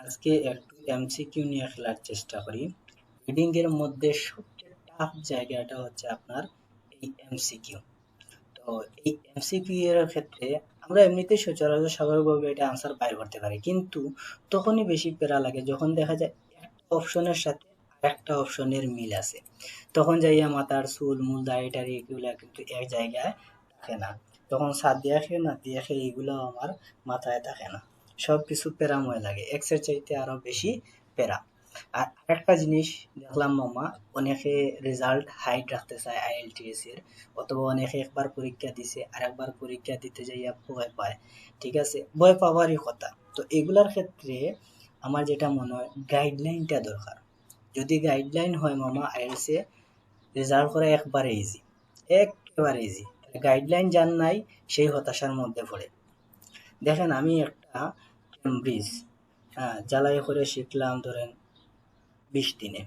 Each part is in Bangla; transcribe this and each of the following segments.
আজকে একটু এমসিকিউ নিয়ে খেলার চেষ্টা করি। রিডিং এর মধ্যে সবচেয়ে টাফ জায়গাটা হচ্ছে আপনার এই এমসিকিউ। তো এই এমসিকিউ এর ক্ষেত্রে আমরা এমনিতেই সচরাচর স্বাভাবিকভাবে এটা আনসার বাইর করতে পারি, কিন্তু তখনই বেশি প্যারা লাগে যখন দেখা যায় একটা অপশনের সাথে আরেকটা অপশনের মিল আছে। তখন যাইয়া মাথার চুল মূল দাড়ি টাড়ি এগুলা কিন্তু এক জায়গায় থাকে না। তখন সাত দেখে না দেখে এগুলো আমার মাথায় থাকে না, সব কিছু প্যারাময় লাগে, এক্সের চাইতে আরো বেশি প্যারা। আর আরেকটা জিনিস দেখলাম মামা, অনেকে রেজাল্ট হাইড রাখতে চায় আইএলটিএস এর, অথবা অনেকে একবার পরীক্ষা দিছে আর একবার পরীক্ষা দিতে যাইয়া ভয় পায়। ঠিক আছে, ভয় পাওয়ারই কথা। তো এগুলার ক্ষেত্রে আমার যেটা মনে হয় গাইডলাইনটা দরকার। যদি গাইডলাইন হয় মামা, আইএলটিএস এ রেজাল্ট করা একবারে ইজি, একেবারে ইজি। গাইডলাইন যার নাই সেই হতাশার মধ্যে পড়ে। দেখেন আমি একটা ক্যামব্রিজ জ্বালাই করে শিখলাম ধরেন 20 দিনে,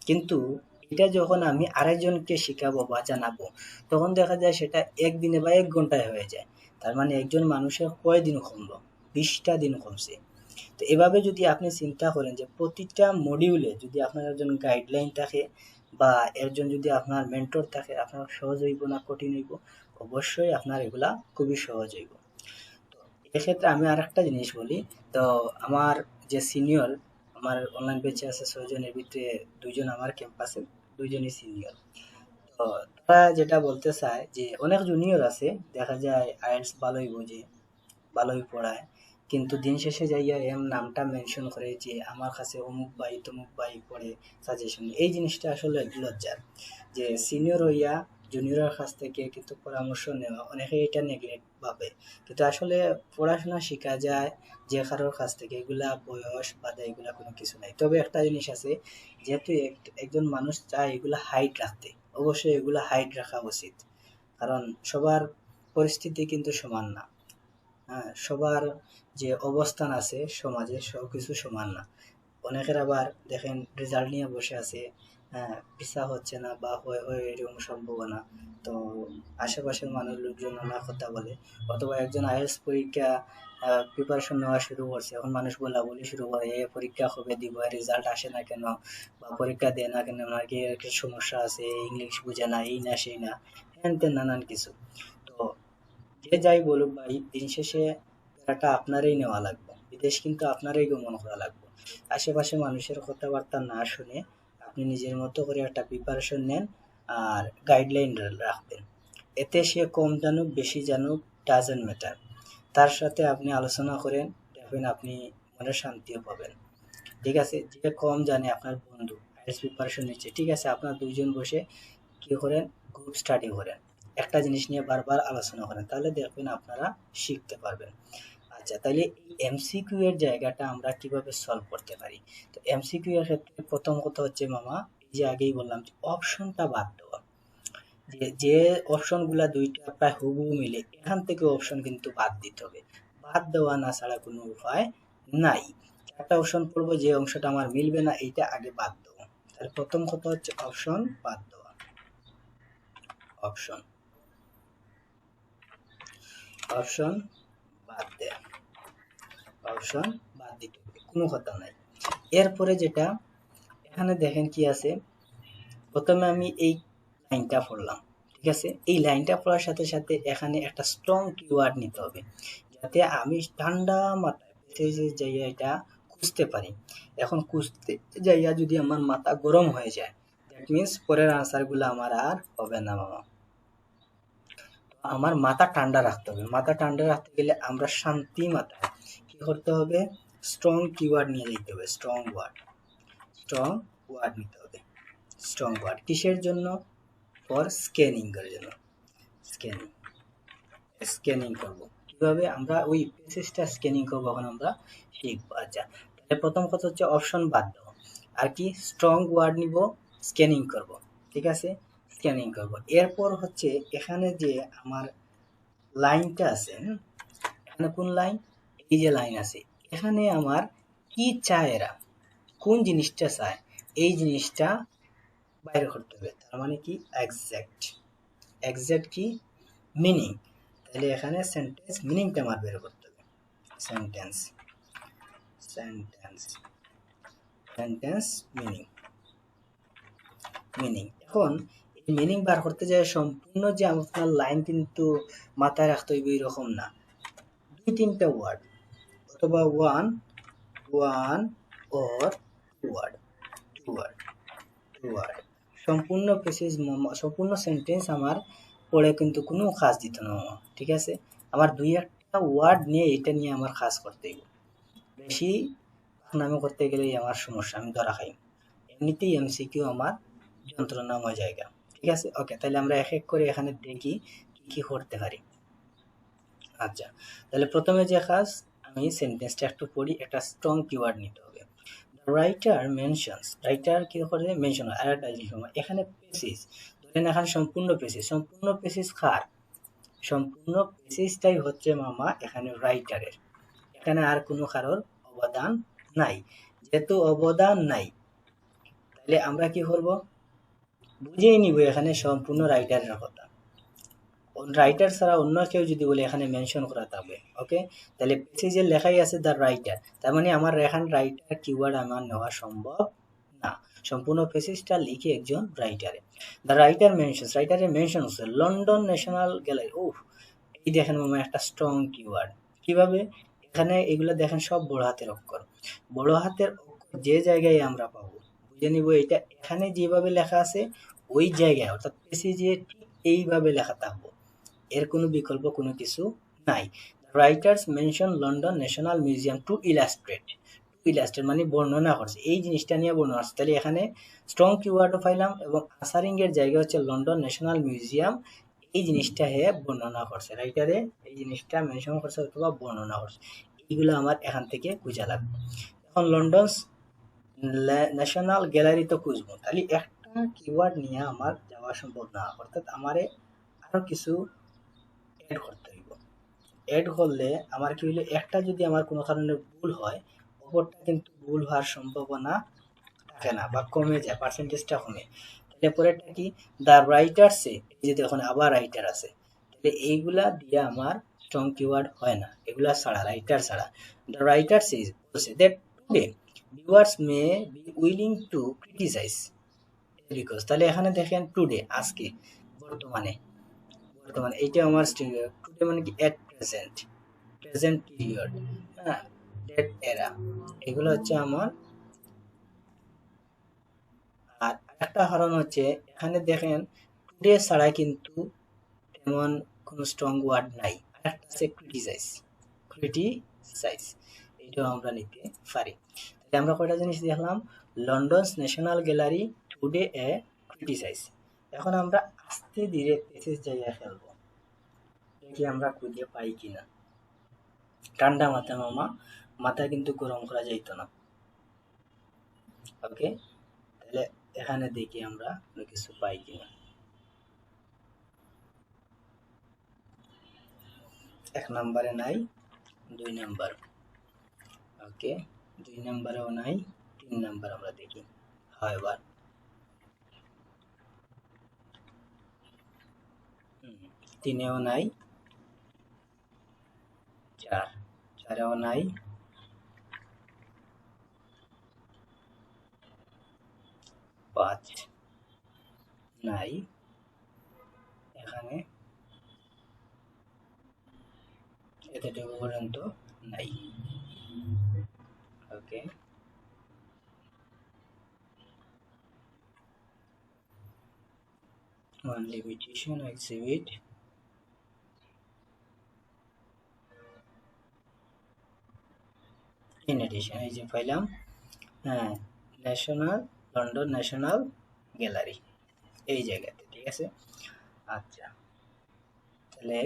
কিন্তু এটা যখন আমি আরেকজনকে শিখাবো বা জানাবো তখন দেখা যায় সেটা একদিনে বা 1 ঘন্টায় হয়ে যায়। তার মানে একজন মানুষের কয়দিন কমলো? 20টা দিন কমছে। তো এভাবে যদি আপনি চিন্তা করেন যে প্রতিটা মডিউলে যদি আপনার একজন গাইডলাইন থাকে বা একজন যদি আপনার মেন্টর থাকে, আপনার সহজ হইব না কঠিন হইব? অবশ্যই আপনার এগুলা খুবই সহজ হইব। তো এক্ষেত্রে আমি আর একটা জিনিস বলি। তো আমার যে সিনিয়র, আমার অনলাইন ব্যাচে আছে 6 জনের ভিতরে 2জন আমার ক্যাম্পাসে, 2জনই সিনিয়র। তো তারা যেটা বলতে চায় যে অনেক জুনিয়র আছে, দেখা যায় আইএলটিএস ভালোই বোঝে, ভালোই পড়ায়, কিন্তু দিন শেষে যাইয়া এম নামটা মেনশন করে যে আমার কাছে অমুক ভাই তমুক ভাই পড়ে সাজেশন। এই জিনিসটা আসলে লজ্জার, যে সিনিয়র হইয়া জুনিয়রের কাছ থেকে কিন্তু পরামর্শ নেওয়া, অনেকে এটা নেগলেক্ট ভাবে, কিন্তু আসলে পড়াশোনা শেখা যায় যে কারোর কাছ থেকে। এগুলা বয়স বাদে এগুলা কোনো কিছু নাই। তবে একটা জিনিস আছে, যেহেতু একজন মানুষ চায় এগুলা হাইট রাখতে, অবশ্যই এগুলা হাইট রাখা উচিত। কারণ সবার পরিস্থিতি কিন্তু সমান না। হ্যাঁ, সবার যে অবস্থান আছে সমাজে সবকিছু সমান না। অনেকের আবার দেখেন রেজাল্ট নিয়ে বসে আছে, হ্যাঁ, ভিসা হচ্ছে না বা হয় এরকম সম্ভাবনা। তো আশেপাশের মানুষ লোকজন নানা কথা বলে, অথবা একজন আইএলটিএস পরীক্ষা প্রিপারেশন নেওয়া শুরু করছে, এখন মানুষ বলা বলি শুরু করে এ পরীক্ষা কবে দিব, রেজাল্ট আসে না কেন, বা পরীক্ষা দেয় না কেন, নাকি এর কি সমস্যা আছে, ইংলিশ বুঝে না, এই না সেই না, হ্যান তেন নানান কিছু। তো যে যাই বলুক ভাই, দিন শেষে টাকাটা আপনারই নেওয়া লাগবে, বিদেশ কিন্তু আপনারই গমন করা লাগবে। আশেপাশে মানুষের কথাবার্তা না শুনে আপনি নিজের মতো করে একটা প্রিপারেশন নেন, আর গাইডলাইন রাখবেন। এতে সে কম জানুক বেশি জানুক, ডাজেন্ট ম্যাটার, তার সাথে আপনি আলোচনা করেন, দেখবেন আপনি মনে শান্তিও পাবেন। ঠিক আছে, যে কম জানে আপনার বন্ধু আইএলটিএস প্রিপারেশন নিচ্ছে, ঠিক আছে, আপনার 2জন বসে কি করেন, গ্রুপ স্টাডি করেন, একটা জিনিস নিয়ে বারবার আলোচনা করেন, তাহলে দেখবেন আপনারা শিখতে পারবেন। আচ্ছা, তাহলে এই এমসিকিউ এর জায়গাটা আমরা কিভাবে সলভ করতে পারি? তো এমসিকিউ এর ক্ষেত্রে প্রথম কথা হচ্ছে মামা, এই যে আগেই বললাম যে অপশনটা বাদ দেওয়া। যে অপশন গুলা দুইটা প্রায় হুবহু মিলে, এখান থেকে অপশন কিন্তু বাদ দিতে হবে। বাদ দেওয়া না ছাড়া কোনো উপায় নাই। একটা অপশন পড়বো, যে অংশটা আমার মিলবে না এইটা আগে বাদ দেবো। তাহলে প্রথম কথা হচ্ছে অপশন বাদ দেওয়া। অপশন অপশন বাদ দেয়া, অপশন বাদ দিতে হবে, কোনো কথা নাই। এরপরে যেটা এখানে দেখেন কি আছে, প্রথমে আমি এই লাইনটা পড়লাম, ঠিক আছে, এই লাইনটা পড়ার সাথে সাথে এখানে একটা স্ট্রং কিওয়ার্ড নিতে হবে, যাতে আমি ঠান্ডা মাথায় পেজে যাইয়া এটা খুঁজতে পারি। এখন খুঁজতে যাইয়া যদি আমার মাথা গরম হয়ে যায়, দ্যাট মিনস পরের আনসার গুলো আমার আর হবে না মামা। আমার মাথা ঠান্ডা রাখতে হবে। মাথা ঠান্ডা রাখতে গেলে আমরা শান্তি মাথায় কি করতে হবে, স্ট্রং কিওয়ার্ড নিয়ে যেতে হবে। স্ট্রং ওয়ার্ড, স্ট্রং ওয়ার্ড নিতে হবে। স্ট্রং ওয়ার্ড কিসের জন্য? ফর স্ক্যানিং এর জন্য। স্ক্যানিং, স্ক্যানিং করব কিভাবে, আমরা ওই পেজটা স্ক্যানিং করবো, এখন আমরা শিখবো। আচ্ছা, তাহলে প্রথম কথা হচ্ছে অপশন বাদ দাও, আর কি স্ট্রং ওয়ার্ড নিব, স্ক্যানিং করব। ঠিক আছে, স্ক্যানিং করব। এরপর হচ্ছে এখানে যে আমার লাইনটা আছে, এখানে কোন লাইন, এই যে লাইন আছে, এখানে আমার কি চায় এরা, কোন জিনিসটা চায়, এই জিনিসটা বাইরে করতে হবে। তার মানে কি এক্সাক্ট, এক্সাক্ট কি মিনিং। তাহলে এখানে সেন্টেন্স মিনিংটা আমার বের করতে হবে। সেন্টেন্স, সেন্টেন্স সেন্টেন্স মিনিং এখন এই মিনিং বার করতে যায় সম্পূর্ণ যে আপনার লাইন কিন্তু মাথায় রাখতে হইবে এরকম না, দুই তিনটা ওয়ার্ড অথবা one one or two word সম্পূর্ণ প্যাসেজ সম্পূর্ণ সেন্টেন্স আমার পড়ে কিন্তু কোনো কাজ দিত না মামা, ঠিক আছে? আমার দুই একটা ওয়ার্ড নিয়ে এটা নিয়ে আমার কাজ করতে হইব, বেশি নামে করতে গেলেই আমার সমস্যা, আমি ধরা খাই। এমনিতেই এমসিকিউ আমার যন্ত্রণাময় জায়গা, ঠিক আছে? ওকে, তাহলে আমরা এক এক করে এখানে দেখি কি কি করতে পারি। আচ্ছা, তাহলে প্রথমে যে কাজ, আমি সেন্টেন্সটা একটু পড়ি, একটা স্ট্রং কিওয়ার্ড নিতে হবে। রাইটার মেনশনস, রাইটার কি করে মেনশন, আর একটা জিনিস এখানে পেসিস, ধরেন এখানে সম্পূর্ণ পেসিস কার? সম্পূর্ণ পেসিসটাই হচ্ছে মামা এখানে রাইটারের, এখানে আর কোনো কারোর অবদান নাই। যেহেতু অবদান নাই, তাহলে আমরা কি করব, বুঝেই নিব এখানে সম্পূর্ণ রাইটারের কথা। রাইটার ছাড়া অন্য কেউ যদি বলে এখানে মেনশন করা থাকবে, ওকে, তাহলে পেসেজে লেখাই আছে দ্য রাইটার, তার মানে আমার এখানে রাইটার কিওয়ার্ড আমার নেওয়া সম্ভব না। সম্পূর্ণ পেসেজটা লিখে একজন রাইটারে, দ্য রাইটার মেনশনস, রাইটারে মেনশন হচ্ছে লন্ডন ন্যাশনাল গ্যালারি। ও, এই দেখেন মামা একটা স্ট্রং কিওয়ার্ড। কিভাবে? এখানে এগুলো দেখেন সব বড় হাতের অক্ষর, বড় হাতের অক্ষর যে জায়গায় আমরা পাবো, বুঝে নিব এটা এখানে যেভাবে লেখা আছে ওই জায়গায়, অর্থাৎ পেসেজে ঠিক এইভাবে লেখা থাকবো, এর কোনো বিকল্প কোনো কিছু নাই। Writers mention London national museum to illustrate মানে বর্ণনা করছে, এই জিনিসটা নিয়ে বর্ণনা করছে। তাহলে এখানে স্ট্রং কিওয়ার্ডও পাইলাম এবং আনসারিং এর জায়গা হচ্ছে লন্ডন ন্যাশনাল মিউজিয়াম, এই জিনিসটা হে বর্ণনা করছে, রাইটারে এই জিনিসটা মেনশন করছে অথবা বর্ণনা করছে, এইগুলো আমার এখান থেকে খুঁজা লাগবে। এখন লন্ডন ন্যাশনাল গ্যালারি তো খুঁজবো, তাহলে একটা কিওয়ার্ড নিয়ে আমার যাওয়া সম্ভব না, অর্থাৎ আমারে আরো কিছু এড করতে হইব। এড করলে আমার কি হইলো, একটা যদি আমার কোনো কারণে ভুল হয়, অপরটা কিন্তু ভুল হওয়ার সম্ভাবনা থাকে না বা কমে যায়, পার্সেন্টেজটা কমে। তাহলে পরেরটা কি, দ্য রাইটার্সে, এই যে দেখুন আবার রাইটার আছে, তাহলে এইগুলা দিয়ে আমার স্ট্রং কিওয়ার্ড হয় না, এগুলা ছাড়া, রাইটার ছাড়া। দ্য রাইটার্স ইজ বলছে that today viewers may be willing to criticise because, তাহলে এখানে দেখেন টুডে, আজকে, বর্তমানে, এইটা আমার টুডে মানে কি এট প্রেজেন্ট পিরিয়ড, হ্যাঁ, ডেট এরা, এগুলো হচ্ছে আমার। আর একটা কারণ হচ্ছে এখানে দেখেন টুডে ছাড়া কিন্তু তেমন কোনো স্ট্রং ওয়ার্ড নাই, আরেকটা আছে ক্রিটিসাইজ, এটাও আমরা নিতে পারি। তাহলে আমরা কয়টা জিনিস দেখলাম, লন্ডনস ন্যাশনাল গ্যালারি টুডে এ ক্রিটিসাইজ। এখন আমরা আস্তে ধীরে পেসেজ জায়গায় ফেলবো, দেখি আমরা খুঁজে পাই কিনা। ঠান্ডা মাথায় মামা, মাথা কিন্তু গরম করা যাইতো না, ওকে, তাহলে এখানে দেখি আমরা কিছু পাই কিনা। এক নম্বরে নাই, দুই নাম্বার, ওকে, দুই নাম্বারেও নাই, তিন নাম্বার আমরা দেখি, হয় এবার তিনেও নাই, চারেও নাই, পাঁচ নাই, এখানে এতটুকু পর্যন্ত নাই, ওকে। One limitation exhibit in addition, এই যে পাইলাম, হ্যাঁ, লন্ডন ন্যাশনাল গ্যালারি এই জায়গাতে, ঠিক আছে। আচ্ছা, তাহলে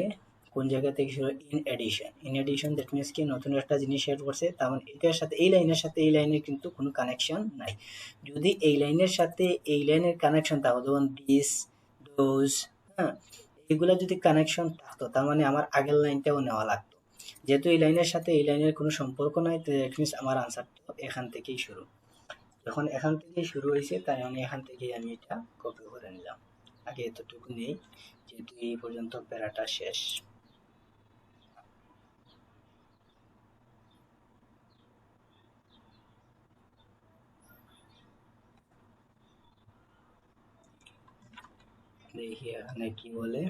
কোন জায়গা থেকে শুরু, ইন এডিশন দ্যাট মিনস কি নতুন একটা জিনিস এড করছে, তার মানে এটার সাথে এই লাইনের সাথে এই লাইনের কিন্তু কোনো কানেকশন নাই। যদি এই লাইনের সাথে এই লাইনের কানেকশন থাকতো, যেমন দিস, দোজ, হ্যাঁ, এগুলা যদি কানেকশন থাকতো, তার মানে আমার আগের লাইনটাও নেওয়া লাগতো। যেহেতু এই লাইনের সাথে এই লাইনের কোনো সম্পর্ক নাই, তো দ্যাট মিনস আমার আনসার তো এখান থেকেই শুরু। যখন এখান থেকেই শুরু হয়েছে, তাই আমি এখান থেকেই আমি এটা কপি করে নিলাম। আগে এতটুকু নেই, যেহেতু এই পর্যন্ত প্যারাটা শেষ। দেখি এখানে কি বলে।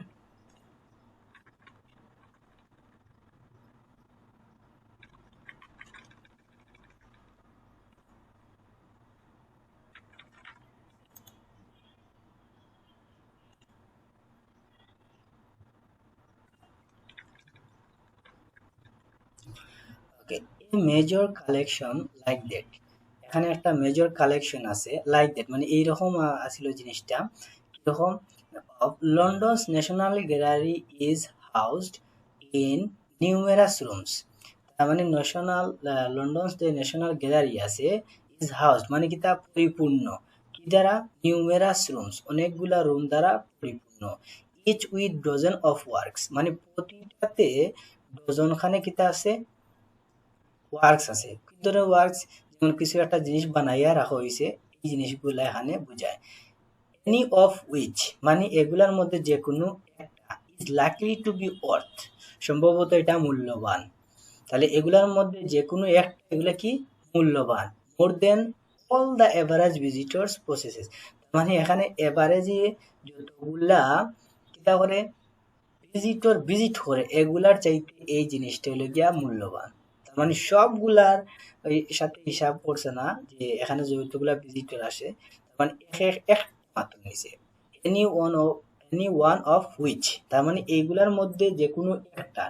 Okay, a major collection like that, এখানে একটা মেজর কালেকশন আছে লাইক দ্যাট, মানে এইরকম আছিল জিনিসটা কিরকম। London's national gallery is housed in numerous rooms. তার মানে ন্যাশনাল লন্ডনস যে ন্যাশনাল গ্যালারি আছে ইজ হাউসড মানে কি তা পরিপূর্ণ কি দ্বারা, নিউমেরাস রুমস অনেকগুলা রুম দ্বারা পরিপূর্ণ, each with dozen of works মানে প্রতিটাতে ডজন খানে কিতা আছে, ওয়ার্কস আছে। কি ধরনের ওয়ার্কস, যেমন কিছু একটা জিনিস বানাইয়া রাখা হয়েছে, এই জিনিসগুলা এখানে বোঝায়। এনি অফ উইচ মানে এগুলার মধ্যে যে কোনো একটা ইজ লাইকলি টু বি অর্থ, সম্ভবত এটা মূল্যবান। তাহলে এগুলার মধ্যে যে কোনো একটা এগুলা কি মূল্যবান, more than all the average visitors processes, মানে এখানে এভারেজে যতগুলা কিতা করে ভিজিটর ভিজিট করে এগুলার চাইতে এই জিনিসটা হলো গিয়া মূল্যবান। তার মানে সবগুলার ওই সাথে হিসাব করছে না যে এখানে যতগুলা ভিজিটর আসে, তার মানে এক মাত্র নিছে, any one of any one of which, তার মানে এইগুলার মধ্যে যে কোনো একটা,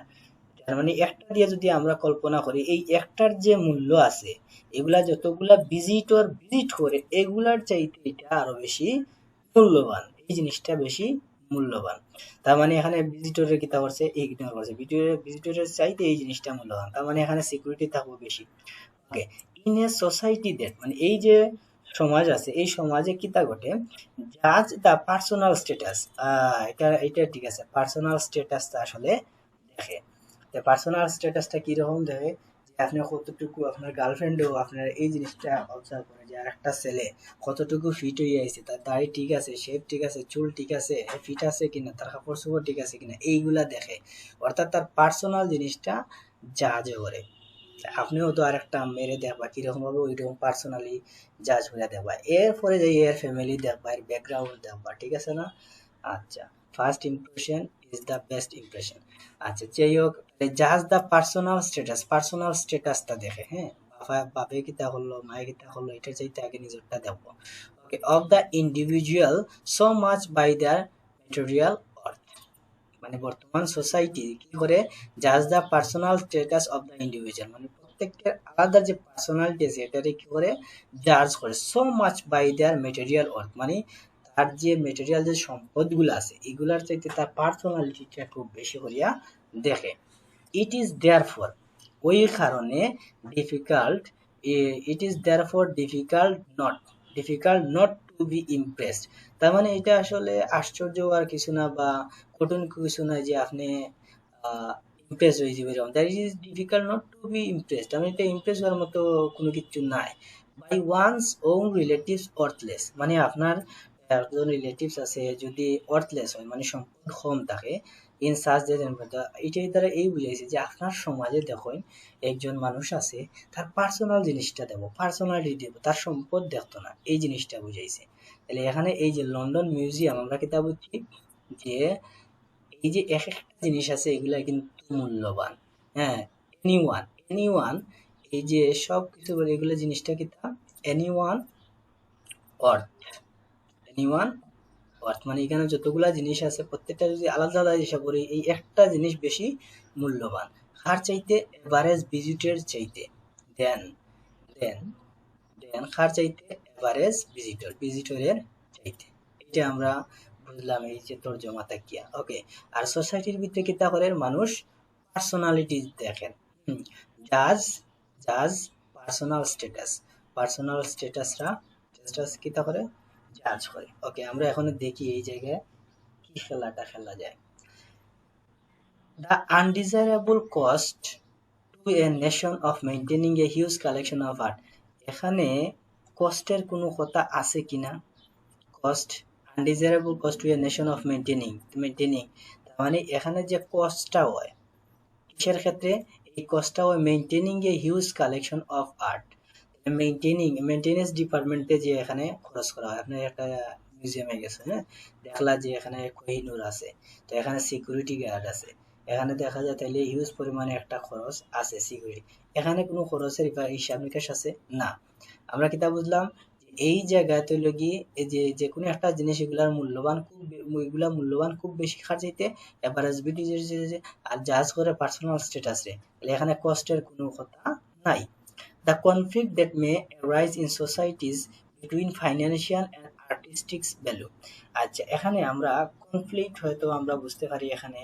তার মানে একটা দিয়ে যদি আমরা কল্পনা করি এই একটার যে মূল্য আছে, এগুলা যতগুলা ভিজিটর ভিজিট করে এগুলার চাইতে এটা আরো বেশি মূল্যবান, এই জিনিসটা বেশি মূল্যবান। তার মানে এখানে ভিজিটরের কিতা করছে ইগনোর করছে, ভিজিটরের চাইতে এই জিনিসটা মূল্যবান, তার মানে এখানে সিকিউরিটি থাকবে বেশি। ওকে, ইন এ সোসাইটি দ্যাট মানে এই যে সমাজ আছে এই সমাজে কিতা ঘটে, জাজ দা পার্সোনাল স্ট্যাটাস, এটা এটা ঠিক আছে, পার্সোনাল স্ট্যাটাসটা আসলে দেখে। পার্সোনাল স্ট্যাটাসটা কিরকম দেখে, যে আপনি কতটুকু আপনার গার্লফ্রেন্ডও আপনার এই জিনিসটা অবজার্ভ করে যে একটা ছেলে কতটুকু ফিট হয়ে আছে, তার দাড়ি ঠিক আছে, শেপ ঠিক আছে, চুল ঠিক আছে, ফিট আছে কিনা, তার কাপড় চোপড় ঠিক আছে কিনা, এইগুলা দেখে। অর্থাৎ তার পার্সোনাল জিনিসটা জাজ করে। আপনিও তো আরেকটা মেরে দেখবা কিরকম ভাবে ওইরকম পার্সোনালি জাজ করে দেখবা, এরপরে যে এর ফ্যামিলি দেখবা, এর ব্যাকগ্রাউন্ড দেখবা, ঠিক আছে না। আচ্ছা, first impression is the best impression. আচ্ছা, যাই হোক, জাজ দ্য পার্সোনাল স্ট্যাটাস, পার্সোনাল স্ট্যাটাসটা দেখে, হ্যাঁ, বাপে কিতা হলো মায়ে কিতা হলো এটার চাইতে আগে নিজেরটা দেখবো। Okay, of the individual so much by their material অর্থ, মানে বর্তমান সোসাইটি কি করে, জাজ the personal status of the individual মানে প্রত্যেকটা আলাদা যে পার্সোনালিটি আছে এটারে কি করে জাজ করে, so much by their material অর্থ মানে তার যে ম্যাটেরিয়াল যে সম্পদগুলো আছে এগুলার চাইতে তার পার্সোনালিটিটা খুব বেশি করিয়া দেখে। ইট ইজ দেয়ারফর ওই কারণে difficult, it is therefore difficult not to be impressed, তার মানে এটা আসলে আশ্চর্য আর কিছু না বা কঠিন কিছু না যে আপনি ইমপ্রেস হয়ে যাবে, যেমন that is difficult not to be impressed, আমি এটা ইমপ্রেস হওয়ার মতো কোনো কিছু নাই। By one's own relatives worthless মানে আপনার একজন রিলেটিভস আছে যদি অর্থলেস হয় মানে সম্পদ কম থাকে, ইন সার্চ দ্যাট এটার দ্বারা এই বুঝাইছে যে আপনার সমাজে দেখুন একজন মানুষ আছে তার পার্সোনাল জিনিসটা দেবো, পার্সোনালিটি দেবো, তার সম্পদ দেখতো না, এই জিনিসটা বুঝাইছে। তাহলে এখানে এই যে লন্ডন মিউজিয়াম আমরা কিতা বুঝছি যে এই যে এক একটা জিনিস আছে এগুলা কিন্তু মূল্যবান, হ্যাঁ, এনিওয়ান এই যে সব কিছু বলে এগুলো জিনিসটা কিতা এনিওয়ান অর্থ, এনিওয়ান অর্থ মানে এখানে যতগুলা জিনিস আছে প্রত্যেকটা যদি আলাদা আলাদা হিসাব করি এই একটা জিনিস বেশি মূল্যবান, কার চাইতে, এভারেজ ভিজিটের চাইতে, দেন দেন দেন কার চাইতে, এভারেজ ভিজিটরের চাইতে। এটা আমরা বুঝলাম এই যে তর্জমাটা কিয়া। ওকে, আর সোসাইটির ভিতরে কিতা করে মানুষ পার্সোনালিটি দেখেন, জাজ জাজ পার্সোনাল স্ট্যাটাস কিতা করে জাজ করে। ওকে, আমরা এখন দেখি এই জায়গায় কি খেলাটা খেলা যায়। The undesirable cost to a nation of maintaining a huge collection of art, এখানে কস্টের কোনো কথা আছে কিনা, cost undesirable cost to a nation of maintaining তার মানে এখানে যে কস্টটা হয় কিসের ক্ষেত্রে, এই কস্টটা হয় maintaining a huge collection of art, maintenance ডিপার্টমেন্টে যে এখানে খরচ করা হয়, আপনার একটা মিউজিয়ামে গেছো, হ্যাঁ, দেখলা যে এখানে কোহিনূর আছে, তো এখানে সিকিউরিটি গার্ড আছে, এখানে দেখা যায় তাহলে হিউজ পরিমাণে একটা খরচ আছে সিকিউরিটি। এখানে কোনো খরচের হিসাব নিকাশ আছে না। আমরা কিতা বুঝলাম, এই জায়গায় তৈল গিয়ে এই যে কোনো একটা জিনিস এগুলার মূল্যবান মূল্যবান খুব বেশি খার্চাইতে এভারেজ বিটি আর জাজ করে পার্সোনাল স্ট্যাটাস রে, তাহলে এখানে কষ্টের কোনো কথা নাই। The conflict that may arise in societies between financial and artistic value. আচ্ছা, এখানে আমরা কনফ্লিক্ট হয়তো আমরা বুঝতে পারি এখানে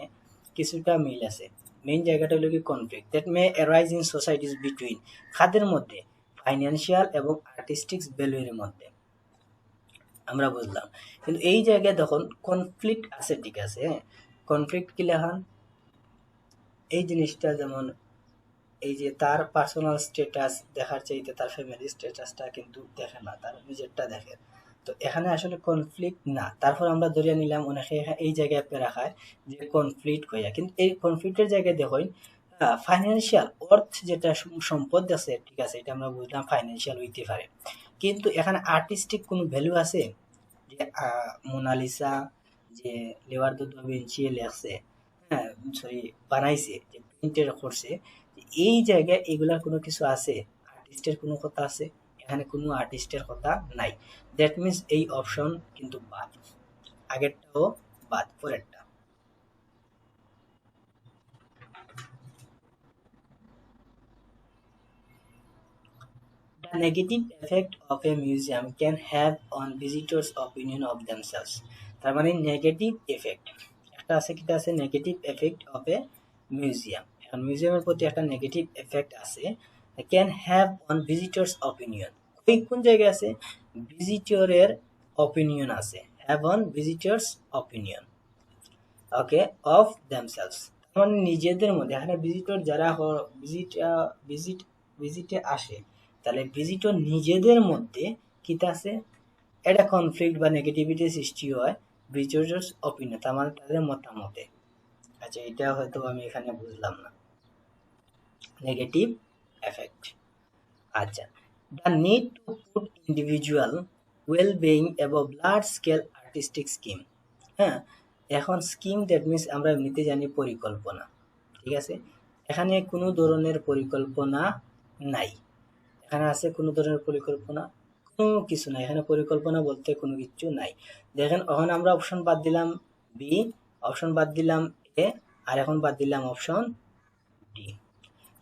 কিছুটা মিল আছে। মেইন জায়গাটা হলো কি conflict that may arise in societies between, কাদের মধ্যে, ফাইন্যান্সিয়াল এবং আর্টিস্টিক ভ্যালুর মধ্যে আমরা বুঝলাম। কিন্তু এই জায়গায় যখন কনফ্লিক্ট আছে, ঠিক আছে, হ্যাঁ, কনফ্লিক্ট কি লেখান, এই জিনিসটা যেমন এই যে তার পার্সোনাল স্ট্যাটাস দেখার চাইতে তার ফ্যামিলি স্ট্যাটাসটা কিন্তু দেখে না, তার নিজেরটা দেখে। তো এখানে আসলে কনফ্লিক্ট না, তারপর আমরা ধরিয়ে নিলাম অনেকে এই জায়গায় রাখায় যে কনফ্লিক্ট হইয়া, কিন্তু এই কনফ্লিক্টের জায়গায় দেখুন ফাইন্যান্সিয়াল অর্থ যেটা সম্পদ আছে, ঠিক আছে, এটা আমরা বুঝলাম ফাইন্যান্সিয়াল হইতে পারে, কিন্তু এখানে আর্টিস্টিক কোনো ভ্যালু আছে, যে মোনালিসা যে লিওনার্দো দা ভিঞ্চি লেখছে, হ্যাঁ সরি বানাইছে, যে প্রিন্টের করছে, এই জায়গায় এগুলার কোনো কিছু আছে, আর্টিস্টের কোনো কথা আছে, এখানে কোনো আর্টিস্টের কথা নাই। দ্যাট মিনস এই অপশন কিন্তু বাদ, আগেরটাও বাদ, পরেরটা। The negative effect of a museum can have on visitors' opinion of themselves. তার মানে নেগেটিভ এফেক্ট একটা আছে, কিটা আছে, negative effect of A museum. এখন মিউজিয়ামের প্রতি একটা নেগেটিভ এফেক্ট আছে, can have on visitors opinion. কোন জায়গায় আছে, ভিজিটরের অপিনিয়ন আছে, have on visitors opinion, okay, of themselves, মানে নিজেদের মধ্যে। এখানে ভিজিটর যারা ভিজিটে আসে, তাহলে ভিজিটর নিজেদের মধ্যে কিতা আছে, এটা কনফ্লিক্ট বা নেগেটিভিটি সৃষ্টি হয় ভিজিটর্স অপিনিয়ন, তার মানে তাদের মতামতে। আচ্ছা, এটা হয়তো আমি এখানে বুঝলাম না, নেগেটিভ এফেক্ট। আচ্ছা, the need to put individual well being above large scale artistic scheme. হ্যাঁ, এখন স্কিম দ্যাট মিনস আমরা এমনিতে জানি পরিকল্পনা, ঠিক আছে, এখানে কোনো ধরনের পরিকল্পনা নাই, এখানে আছে কোনো ধরনের পরিকল্পনা, কোনো কিছু নাই, এখানে পরিকল্পনা বলতে কোনো কিছু নাই। দেখেন এখন আমরা অপশন বাদ দিলাম বি, অপশন বাদ দিলাম এ, আর এখন বাদ দিলাম অপশন ডি।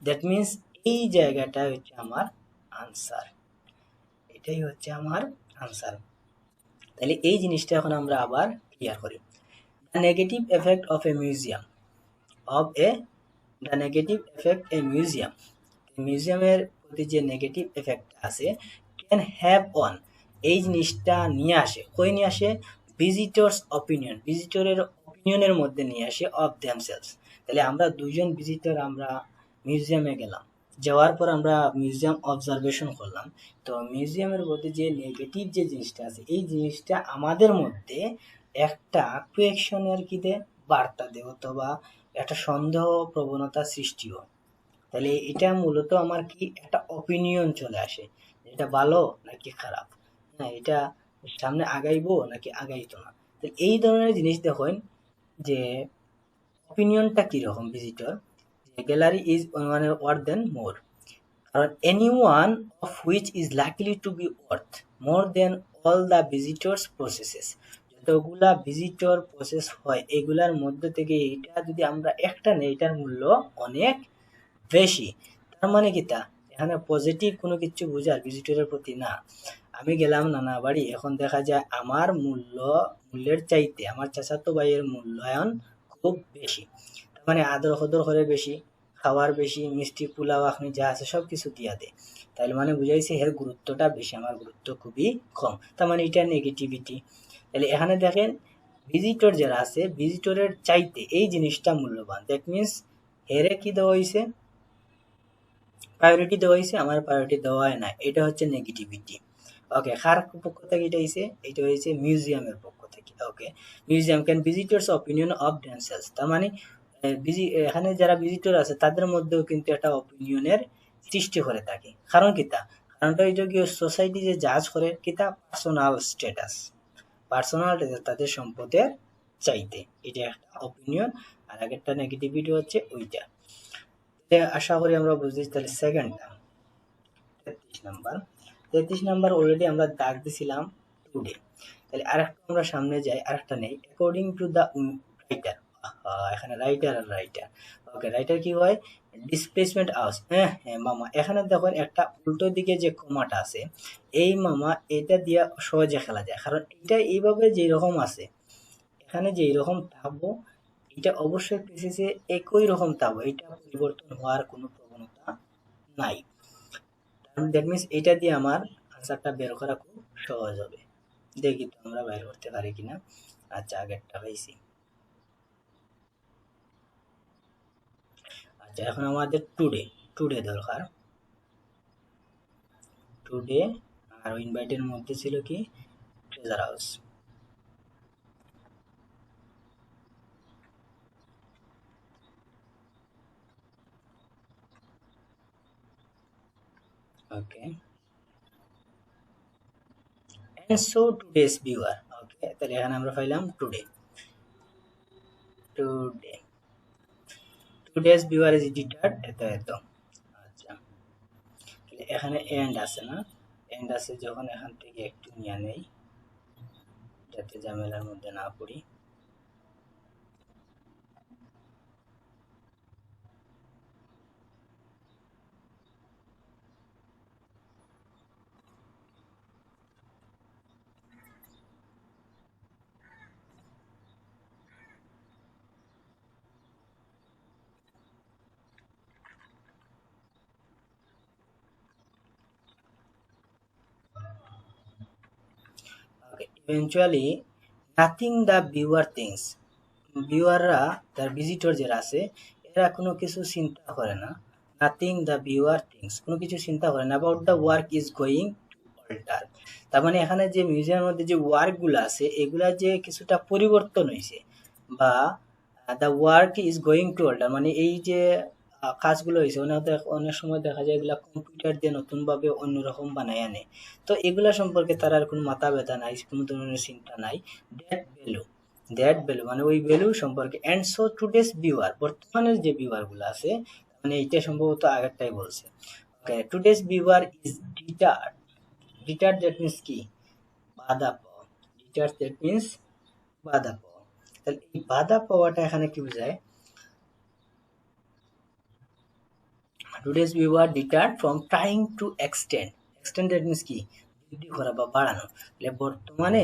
দ্যাট মিনস এই জায়গাটা হচ্ছে আমার আনসার, এটাই হচ্ছে আমার আনসার। তাহলে এই জিনিসটা এখন আমরা আবার ক্লিয়ার করি। The negative effect of A museum the negative effect A museum, মিউজিয়ামের প্রতি যে নেগেটিভ এফেক্ট আছে, ক্যান হ্যাভ অন, এই জিনিসটা নিয়ে আসে, কই নিয়ে আসে, ভিজিটর্স অপিনিয়ন, ভিজিটরের অপিনিয়নের মধ্যে নিয়ে আসে, অফ দেমসেলস। তাহলে আমরা দুইজন ভিজিটর আমরা মিউজিয়ামে গেলাম, যাওয়ার পর আমরা মিউজিয়াম অবজারভেশন করলাম, তো মিউজিয়ামের মধ্যে যে নেগেটিভ যে জিনিসটা আছে, এই জিনিসটা আমাদের মধ্যে একটা কোয়েকশনের কি দে, বার্তা দেয়, অথবা একটা সন্দেহ প্রবণতা সৃষ্টি হয়। তাহলে এটা মূলত আমার কি একটা অপিনিয়ন চলে আসে, এটা ভালো নাকি খারাপ, হ্যাঁ এটা সামনে আগাইবো নাকি আগাইতো না। তো এই ধরনের জিনিস দেখুন যে অপিনিয়নটা কিরকম ভিজিটর, যে gallery is one worth than more, কারণ any one of which is likely to be worth more than all the visitors processes. যতগুলা ভিজিটর প্রসেস হয় এগুলার মধ্যে থেকে এটা যদি আমরা একটা নেই, এটার মূল্য অনেক বেশি। তার মানে কি তা, এখানে পজিটিভ কোনো কিছু বোঝার ভিজিটরের প্রতি না। আমি গেলাম নানা বাড়ি, এখন দেখা যায় আমার মূল্যের চাইতে আমার চাচাতো ভাইয়ের মূল্যায়ন খুব বেশি, তার মানে আদর হদর করে বেশি, খাওয়ার বেশি, মিষ্টি পোলাও আপনি যা আছে সব কিছু দিয়া দেয়, তাহলে মানে বুঝাইছে এর গুরুত্বটা বেশি, আমার গুরুত্ব খুবই কম, তার মানে এটা নেগেটিভিটি। তাহলে এখানে দেখেন ভিজিটর যারা আছে, ভিজিটরের চাইতে এই জিনিসটা মূল্যবান, দ্যাট মিনস হেরে কি দেওয়া হয়েছে, প্রায়োরিটি দেওয়া হয়েছে, আমার প্রায়োরিটি দেওয়া হয় না, এটা হচ্ছে নেগেটিভিটি। ওকে, কার পক্ষ থেকে এটা হয়েছে, এটা হয়েছে মিউজিয়ামের পক্ষ থেকে। Okay, museum can visitors opinion of themselves, তার মানে এখানে যারা ভিজিটর আছে তাদের মধ্যেও কিন্তু একটা অপিনিয়নের সৃষ্টি করে থাকে, কারণ কিতা, কারণটা হইল কি সোসাইটি যে জাজ করে কিতা, পার্সোনাল স্ট্যাটাস। পার্সোনাল তাদের সম্পদের চাইতে, এটা একটা অপিনিয়ন। আর আগেরটা নেগেটিভিটি হচ্ছে ওইটা। আশা করি আমরা বুঝতেছি। তাহলে সেকেন্ডটা 33 নাম্বার। 33 নাম্বার অলরেডি আমরা দাগ দিছিলাম টুডে। তাহলে আরেকটা আমরা সামনে যাই, আরেকটা নেই। অ্যাকর্ডিং টু দ্য রাইটার, এখানে রাইটার আর রাইটার। ওকে, রাইটার কি হয়? ডিসপ্লেসমেন্ট আউস। হ্যাঁ হ্যাঁ মামা, এখানে দেখুন একটা উল্টো দিকে যে কমাটা আছে, এই মামা এটা দিয়ে সহজে খেলা যায়, কারণ এটা এইভাবে যে রকম আছে, এখানে যে রকম থাকবো এটা অবশ্যই প্রেসিসে একই রকম থাকবো, এটা পরিবর্তন হওয়ার কোনো প্রবণতা নাই। দ্যাট মিনস এটা দিয়ে আমার আনসারটা বের করা খুব সহজ হবে। দেখি তো আমরা বাইর করতে পারি কিনা। আচ্ছা, আগেরটা পাইছি। আচ্ছা, এখন আমাদের টুডে, টুডে দরকার। টুডে আর ইনভাইটের মধ্যে ছিল কি? Treasure house. Okay, and so today's viewer. Okay, তাহলে এখানে আমরা পাইলাম today. Today, today's viewer is deterred এত এত। আচ্ছা, এখানে এন্ড আছে না? এন্ড আছে, যখন এখান থেকে একটু নিয়ে নেই যাতে ঝামেলার মধ্যে না পড়ি। Okay, eventually nothing the viewer things. ভিউয়াররা, তার ভিজিটর যারা আছে, এরা কোনো কিছু চিন্তা করে না। নাথিং দ্য ভিউয়ার থিংস, কোনো কিছু চিন্তা করে না about the work is going to alter. তার মানে এখানে যে মিউজিয়ামের মধ্যে যে ওয়ার্কগুলো আছে, এগুলা যে কিছুটা পরিবর্তন হয়েছে, বা the work is going to alter, মানে এই যে কাজগুলো হয়েছে, অনেক সময় দেখা যায় এগুলা কম্পিউটার দিয়ে নতুনভাবে অন্যরকম বানায় আনে। তো এগুলা সম্পর্কে তার আর কোনো মাথা ব্যথা নাই, কোনো ধরনের চিন্তা নাই। দ্যাট ভ্যালু মানে ওই ভ্যালু সম্পর্কে। অ্যান্ড সো টুডেস ভিউয়ার, বর্তমানের যে ভিউয়ার গুলো আছে, মানে এটা সম্ভবত আগেরটাই বলছে। Okay, today's viewer is deterred. Deterred that means কি? বাধা পাওয়া। ডিটার্ড দ্যাট মিনস বাধা পাওয়া। তাহলে এই বাধা পাওয়াটা এখানে কি বোঝায়? Today's viewer deterred from trying to extend. Extend that means কি? বৃদ্ধি করা বা বাড়ানো। তাহলে বর্তমানে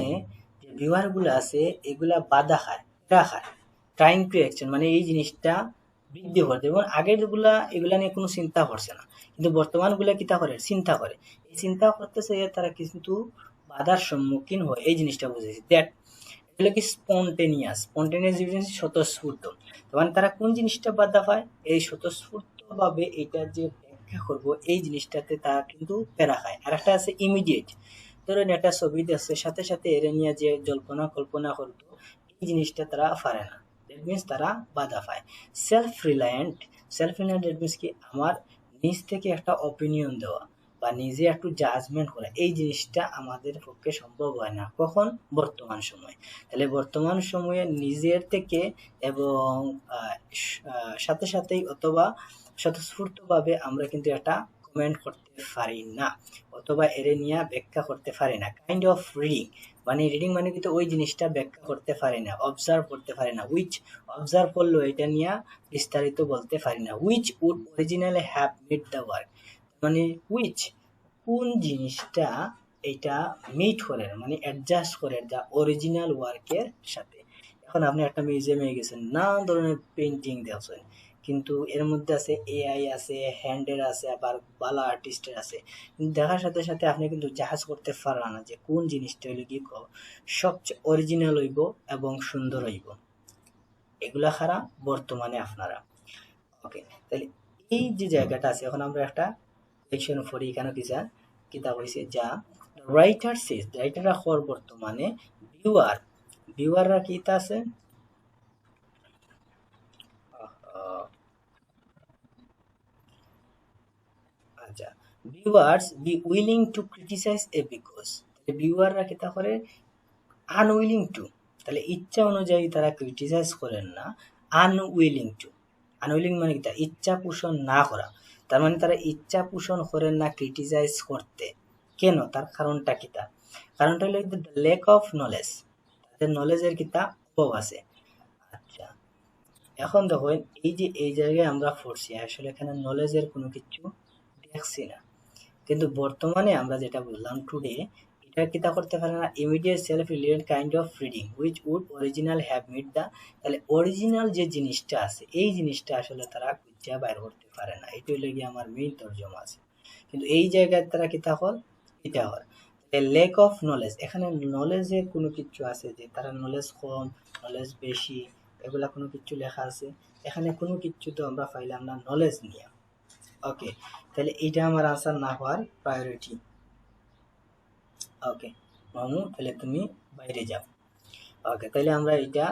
যে ভিউয়ার গুলো আছে, এগুলা বাধা খায়, প্যারা খায়। ট্রাইং টু এক্সটেন্ড মানে এই জিনিসটা বৃদ্ধি করতে, এবং আগের গুলা এগুলা নিয়ে কোনো চিন্তা করছে না, কিন্তু বর্তমান গুলা কিতা করে? চিন্তা করে। এই চিন্তা করতেছে, তারা কিন্তু বাধার সম্মুখীন হয়, এই জিনিসটা বুঝেছি। দ্যাট এগুলো কি? স্পন্টেনিয়াস। স্পন্টেনিয়াস জিনিস স্বতঃস্ফূর্ত। মানে তারা কোন জিনিসটা বাধা পায়? এই স্বতঃস্ফূর্ত ভাবে এটা যে ব্যাখ্যা করব, এই জিনিসটাতে তারা কিন্তু প্যারা খায়। আর একটা আছে ইমিডিয়েট। ধরেন একটা ছবি দেখছে, সাথে সাথে এর নিয়ে যে জল্পনা কল্পনা করতো, এই জিনিসটা তারা পারে না। দ্যাট মিনস তারা বাধা পায়। Self reliant. Self reliant that means কি? আমার নিজ থেকে একটা অপিনিয়ন দেওয়া বা নিজে একটু জাজমেন্ট করা, এই জিনিসটা আমাদের পক্ষে সম্ভব হয় না। কখন? বর্তমান সময়। তাহলে বর্তমান সময়ে নিজের থেকে এবং সাথে সাথেই অথবা স্বতঃস্ফূর্তভাবে আমরা কিন্তু একটা কমেন্ট করতে পারি না, অথবা এর নিয়ে ব্যাখ্যা করতে পারি না। কাইন্ড অফ রিডিং, মানে রিডিং মানে কিন্তু ওই জিনিসটা ব্যাখ্যা করতে পারি না, অবজার্ভ করতে পারি না। উইচ অবজার্ভ করলেও এটা নিয়ে বিস্তারিত বলতে পারি না। Which would originally have made the work, মানে উইচ কোন জিনিসটা এটা মিট করে, মানে অ্যাডজাস্ট করে দ্য অরিজিনাল ওয়ার্কের সাথে। এখন আপনি একটা মিউজিয়ামে গেছেন, নানা ধরনের পেন্টিং দেখছেন, কিন্তু এর মধ্যে আছে এআই আছে, হ্যান্ডের আছে, আবার ভালো আর্টিস্টের আছে, কিন্তু দেখার সাথে সাথে আপনি কিন্তু জাহাজ করতে পারবেন না যে কোন জিনিসটা হইলে কি সবচেয়ে অরিজিনাল হইব এবং সুন্দর হইব। এগুলা খারা বর্তমানে আপনারা। ওকে, তাহলে এই যে জায়গাটা আছে, এখন আমরা একটা সেকশন পড়ি। এখানে কিতাব হয়েছে যা রাইটার সেজ, রাইটাররা হর বর্তমানে ভিউয়ার, ভিউয়াররা কিতা আছে? আচ্ছা, viewers be willing to criticise a because, ভিউয়াররা কিতা করে? আনউইলিং টু, তাহলে ইচ্ছা অনুযায়ী তারা ক্রিটিসাইজ করেন না, আনউইলিং টু। আনউইলিং মানে কি, ইচ্ছা পোষণ না করা, তার মানে তারা ইচ্ছা পোষণ করেন না ক্রিটিসাইজ করতে। কেন, তার কারণটা কিতা? কারণটা হলো লেক অফ নলেজ, তাদের নলেজের কিতা অভাব আছে। আচ্ছা, এখন দেখো এই যে এই জায়গায় আমরা পড়ছি, আসলে এখানে নলেজের কোনো কিছু দেখছি না, কিন্তু বর্তমানে আমরা যেটা বললাম টুডে, এটা কিতা করতে পারে না, immediate self related kind of reading which would original have meet the, তাহলে অরিজিনাল যে জিনিসটা আছে এই জিনিসটা আসলে তারা খুঁজে বাইর করতে পারে না, এটা হলো গিয়ে আমার মেইন তর্জমা আছে। কিন্তু এই জায়গায় তারা কিতা হল, এটা হল লেক অফ নলেজ, এখানে নলেজের কোনো কিছু আছে যে তারা নলেজ কম, নলেজ বেশি, এগুলা কোনো কিছু লেখা আছে? এখানে কোনো কিছু তো আমরা পাইলাম না নলেজ নিয়ে। ওকে, তাহলে এটা আমার আনসার না হওয়ার প্রায়োরিটি। ওকে মামু, তাহলে তুমি বাইরে যাও। ওকে, তাহলে আমরা এটা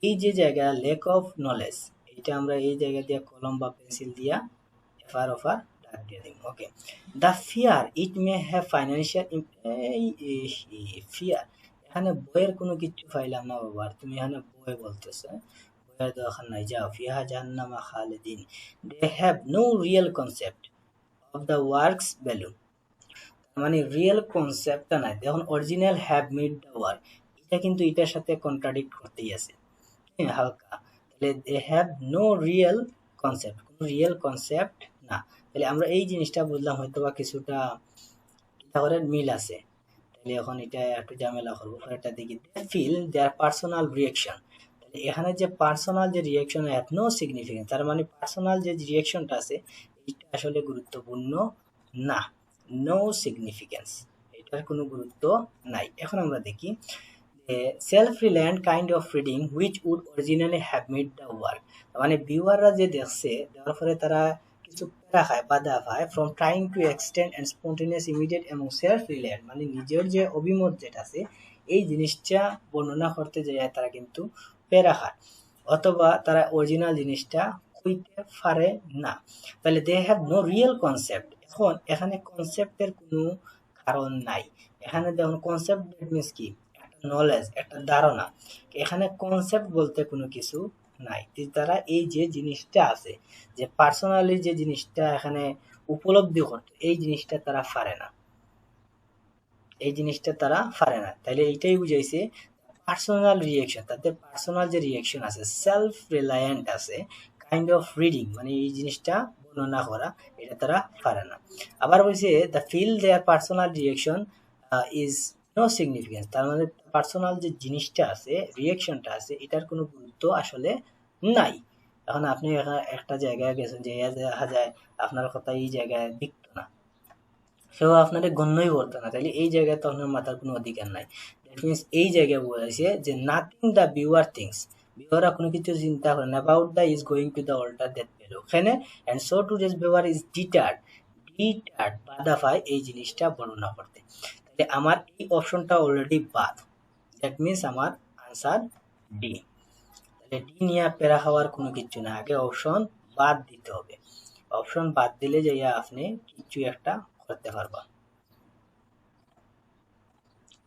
এই যে জায়গা লেক অফ নলেজ, এটা আমরা এই জায়গা দিয়ে কলম বা পেন্সিল দিয়া এফার ওফার ডাক দিয়ে দিব। Okay, the fear it may have financial, fear, এখানে বইয়ের কোনো কিছু পাইলাম না বাবা, আর তুমি এখানে বই বলতেছ, বইয়ের দরকার নাই, যাও। ফিহা জাহান্নামা খালিদিন, they have no real concept of the works value, মানে রিয়েল কনসেপ্টটা নাই। দেখুন original have made the work, এটা কিন্তু এটার সাথে কন্ট্রাডিক্ট করতেই আছে, হ্যাঁ হালকা। তাহলে they have no real concept, কোনো রিয়েল কনসেপ্ট না। তাহলে আমরা এই জিনিসটা বুঝলাম, হয়তো বা কিছুটা তাহলে মিল আছে। তাহলে এখন এটা একটু ঝামেলা করবো, এটা দেখি। They feel their personal reaction, তাহলে এখানে যে পার্সোনাল যে রিয়েকশন হ্যাভ নো সিগনিফিকেন্স, তার মানে পার্সোনাল যে রিয়েকশনটা আছে এটা আসলে গুরুত্বপূর্ণ না, নো সিগনিফিকেন্স, এটার কোনো গুরুত্ব নাই। এখন আমরা দেখি self reliant kind of reading which would originally have made the work, মানে ভিউয়াররা যে দেখছে, দেওয়ার পরে তারা কিছু প্যারা খায়, বাধা পায়, from trying to extend and spontaneous immediate এবং সেলফ রিলায়েন্ট, মানে নিজের যে অভিমত যেটা আছে এই জিনিসটা বর্ণনা করতে যায় তারা কিন্তু প্যারা খায়, অথবা তারা অরিজিনাল জিনিসটা কইতে পারে না। তাহলে they have no real concept, এখন এখানে কনসেপ্টের কোনো কারণ নাই। এখানে দেখুন কনসেপ্ট মিনস কি, একটা নলেজ, একটা ধারণা, এখানে কনসেপ্ট বলতে কোনো কিছু নাই। তারা এই যে জিনিসটা আছে, যে পার্সোনালি যে জিনিসটা এখানে উপলব্ধি করতে, এই জিনিসটা তারা পারে না, এই জিনিসটা তারা পারে না। তাইলে এইটাই বুঝাইছে পার্সোনাল রিয়েকশন, তাদের পার্সোনাল যে রিয়েকশন আছে, সেলফ রিলায়েন্ট আছে, কাইন্ড অফ রিডিং, মানে এই জিনিসটা বর্ণনা করা, এটা তারা পারে না। আবার বলছে the feel their personal reaction is no significance, তার মানে পার্সোনাল যে জিনিসটা আছে, রিয়েকশনটা আছে, এটার কোনো গুরুত্ব আসলে নাই। এখন আপনি একটা জায়গায় গেছেন, যে দেখা যায় আপনার কথা এই জায়গায় দিক্ত না, সেও আপনাদের গণ্যই করতো না, তাহলে এই জায়গায় তো আপনার মাথার কোনো অধিকার নাই। দ্যাট মিনস এই জায়গায় বোঝাইছে যে নাথিং দ্য ভিউয়ার থিংস, ভিউয়াররা কোনো কিছু চিন্তা করেন about the is going to the alter that value, ওখানে and so to these viewer is deterred, বাধা পায় এই জিনিসটা বর্ণনা করতে। তাহলে আমার এই অপশনটা অলরেডি বাদ, দ্যাট মিনস আমার আনসার ডি। তাহলে ডি নিয়ে প্যারা হওয়ার কোনো কিছু না, আগে অপশন বাদ দিতে হবে, অপশন বাদ দিলে যাইয়া আপনি কিছু একটা করতে পারবা।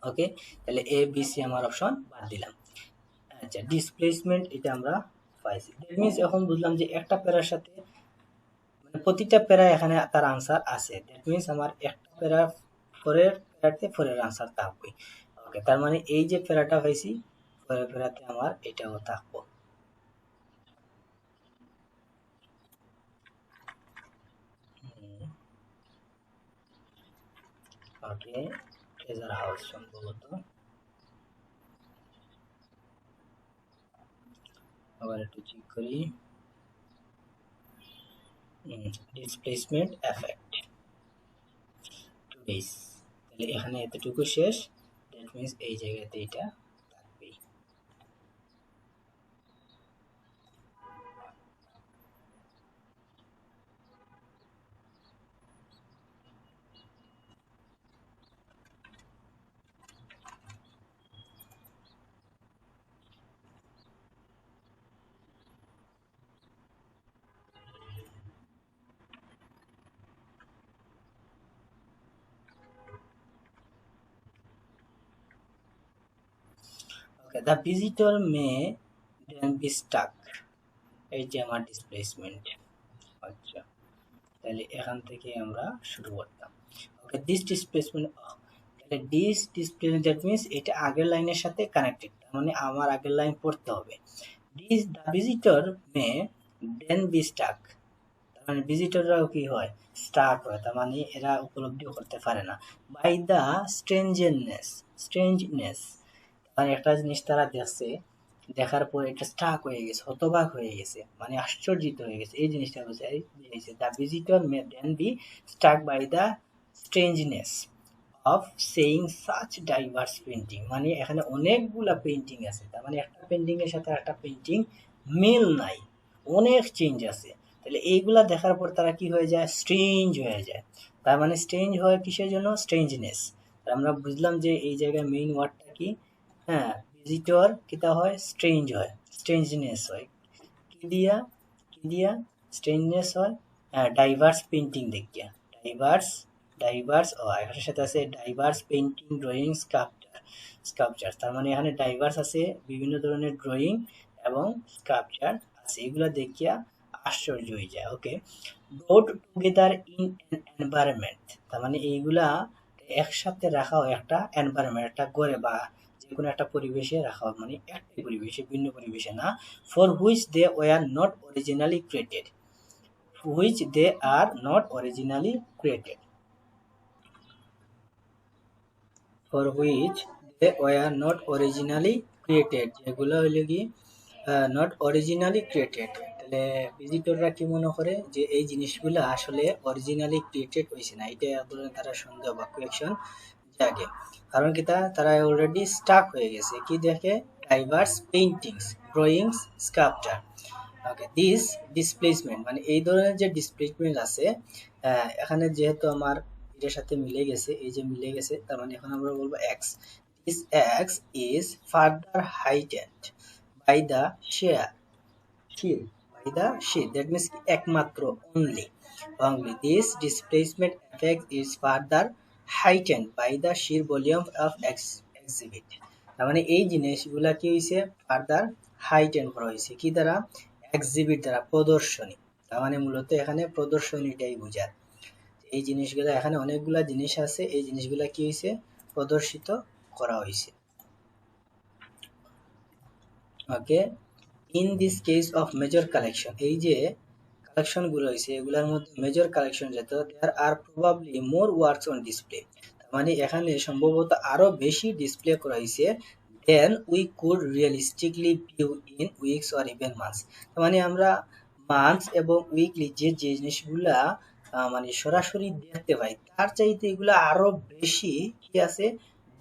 ওকে, তাহলে এ বি সি আমার অপশন বাদ দিলাম। আচ্ছা, ডিসপ্লেসমেন্ট এটা আমরা পাইছি, দ্যাট মিনস এখন বুঝলাম যে একটা প্যারার সাথে, মানে প্রতিটা প্যারা এখানে তার আনসার আছে, দ্যাট মিনস আমার একটা প্যারা পরের প্যারাতে পরের আনসার থাকবে। ওকে, তার মানে এই যে প্যারাটা পাইছি পরের প্যারাতে আমার এটাও থাকবো। ওকে, ট্রেজার হাউস সম্ভবত, আবার একটু চেক করি। ডিসপ্লেসমেন্ট এফেক্ট টু ডেজ, তাহলে এখানে এতটুকু শেষ, দ্যাট মিনস এই জায়গাতে এটা থাকবেই। Okay, the visitor may then be stuck, এই যে আমার ডিসপ্লেসমেন্ট। আচ্ছা, তাহলে এখান থেকে আমরা শুরু করতাম। ওকে, দিস ডিসপ্লেসমেন্ট, তাহলে দিস ডিসপ্লেসমেন্ট দ্যাট মিন্স এটা আগের লাইনের সাথে কানেক্টেড, তার মানে আমার আগের লাইন পড়তে হবে। This the visitor may then be stuck, তার মানে ভিজিটররাও কি হয়, স্টাক হয়, তার মানে এরা উপলব্ধি করতে পারে না। বাই দ্য স্ট্রেঞ্জনেস, মানে একটা জিনিস তারা দেখছে, দেখার পর এটা স্টাক হয়ে গেছে, হতবাক হয়ে গেছে, মানে আশ্চর্যিত হয়ে গেছে, এই জিনিসটা বোঝায়। The visitor may then be stuck by the strangeness of saying such diverse painting, মানে এখানে অনেকগুলা পেন্টিং আছে, তার মানে একটা পেন্টিং এর সাথে একটা পেন্টিং মিল নাই, অনেক চেঞ্জ আছে। তাহলে এইগুলা দেখার পর তারা কি হয়ে যায়, স্ট্রেঞ্জ হয়ে যায়। তার মানে স্ট্রেঞ্জ হয় কিসের জন্য, স্ট্রেঞ্জনেস। আমরা বুঝলাম যে এই জায়গায় মেইন ওয়ার্ডটা কি, হ্যাঁ, ভিজিটর কিতা হয়, স্ট্রেঞ্জ হয়, স্ট্রেঞ্জনেস হয়, কি দিয়া স্ট্রেঞ্জনেস হয়, ডাইভার্স পেইন্টিং দেখিয়া, ডাইভার্স ও এখানের সাথে আছে ডাইভার্স পেইন্টিং, ড্রয়িং, স্কাল্পচার, তার মানে এখানে ডাইভার্স আছে, বিভিন্ন ধরনের ড্রয়িং এবং স্কাল্পচার আছে, এগুলা দেখিয়া আশ্চর্য হয়ে যায়। Okay, brought together in an environment, তার মানে এইগুলা একসাথে রাখা হয় একটা এনভায়রনমেন্ট, একটা ঘরে বা যে কোনো একটা পরিবেশে রাখা হয়, মানে একটি পরিবেশে, ভিন্ন পরিবেশে না। For which they were not originally created, which they are not originally created, for which they were not originally created, যেগুলো হইলো কি নট অরিজিনালি ক্রিয়েটেড। তাহলে ভিজিটররা কি মনে করে যে এই জিনিসগুলো আসলে অরিজিনালি ক্রিয়েটেড হয়েছে না, এটা বলে তারা সন্দেহ বা কোয়েকশন জাগে। কারণ কি তারা অলরেডি স্টাক হয়ে গেছে, কি দেখে, diverse paintings, drawings, sculpture. Okay, this displacement, মানে এই ধরনের যে ডিসপ্লেসমেন্ট আছে, এখানে যেহেতু আমার এটার সাথে মিলে গেছে, এই যে মিলে গেছে, তার মানে এখন আমরা বলবো X, this X is further heightened by the share sheer, by the sheer, that means একমাত্র, only this displacement effect is further heightened by the sheer volume of exhibit, তার মানে এই জিনিসগুলা কি হয়েছে, ফার্দার হাইটেন করা হয়েছে কি দ্বারা, এক্সিবিট দ্বারা, প্রদর্শনী। তার মানে মূলত এখানে প্রদর্শনীটাই বোঝায়, এই জিনিসগুলা, এখানে অনেকগুলা জিনিস আছে, এই জিনিসগুলা কি হয়েছে, প্রদর্শিত করা হয়েছে। Okay, in this case of major collection, এই যে কালেকশন গুলো হয়েছে এগুলোর মধ্যে মেজর কালেকশন যেত, there are probably more works on display, মানে এখানে সম্ভবত আরো বেশি ডিসপ্লে করা হয়েছে then we could realistically view in weeks or even months, মানে আমরা মান্থস এবং উইকলি যে জিনিসগুলা মানে সরাসরি দেখতে পাই, তার চাইতে এগুলা আরো বেশি কি আছে,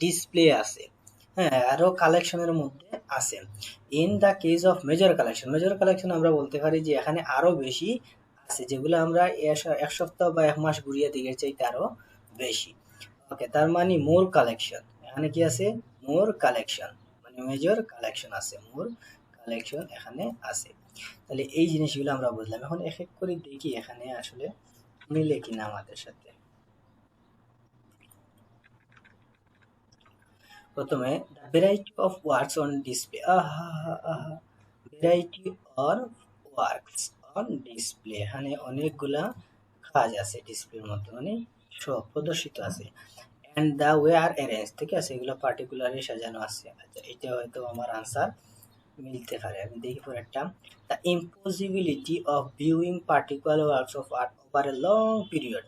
ডিসপ্লে আছে, হ্যাঁ, আরো কালেকশনের মধ্যে আছে। In the case of major collection আমরা বলতে পারি যে এখানে আরো বেশি আছে, যেগুলো আমরা এক সপ্তাহ বা এক মাস ঘুরিয়ে দিকে চাইতে আরো বেশি। ওকে, তার মানে মোর কালেকশন, এখানে কি আছে, মোর কালেকশন, মানে মেজর কালেকশন আছে, মোর কালেকশন এখানে আছে। তাহলে এই জিনিসগুলো আমরা বুঝলাম, এখন এক এক করে দেখি এখানে আসলে মিলে কিনা আমাদের সাথে। প্রথমে the variety of works on display, variety or works on display, এখানে অনেকগুলা কাজ আছে ডিসপ্লের মধ্যে, মানে সব প্রদর্শিত আছে। And the way are arrange, ঠিক আছে, এগুলো পার্টিকুলারলি সাজানো আছে। আচ্ছা, এটা হয়তো আমার আনসার মিলতে পারে, আমি দেখি পরেরটা। The impossibility of viewing particular works of art over a long period,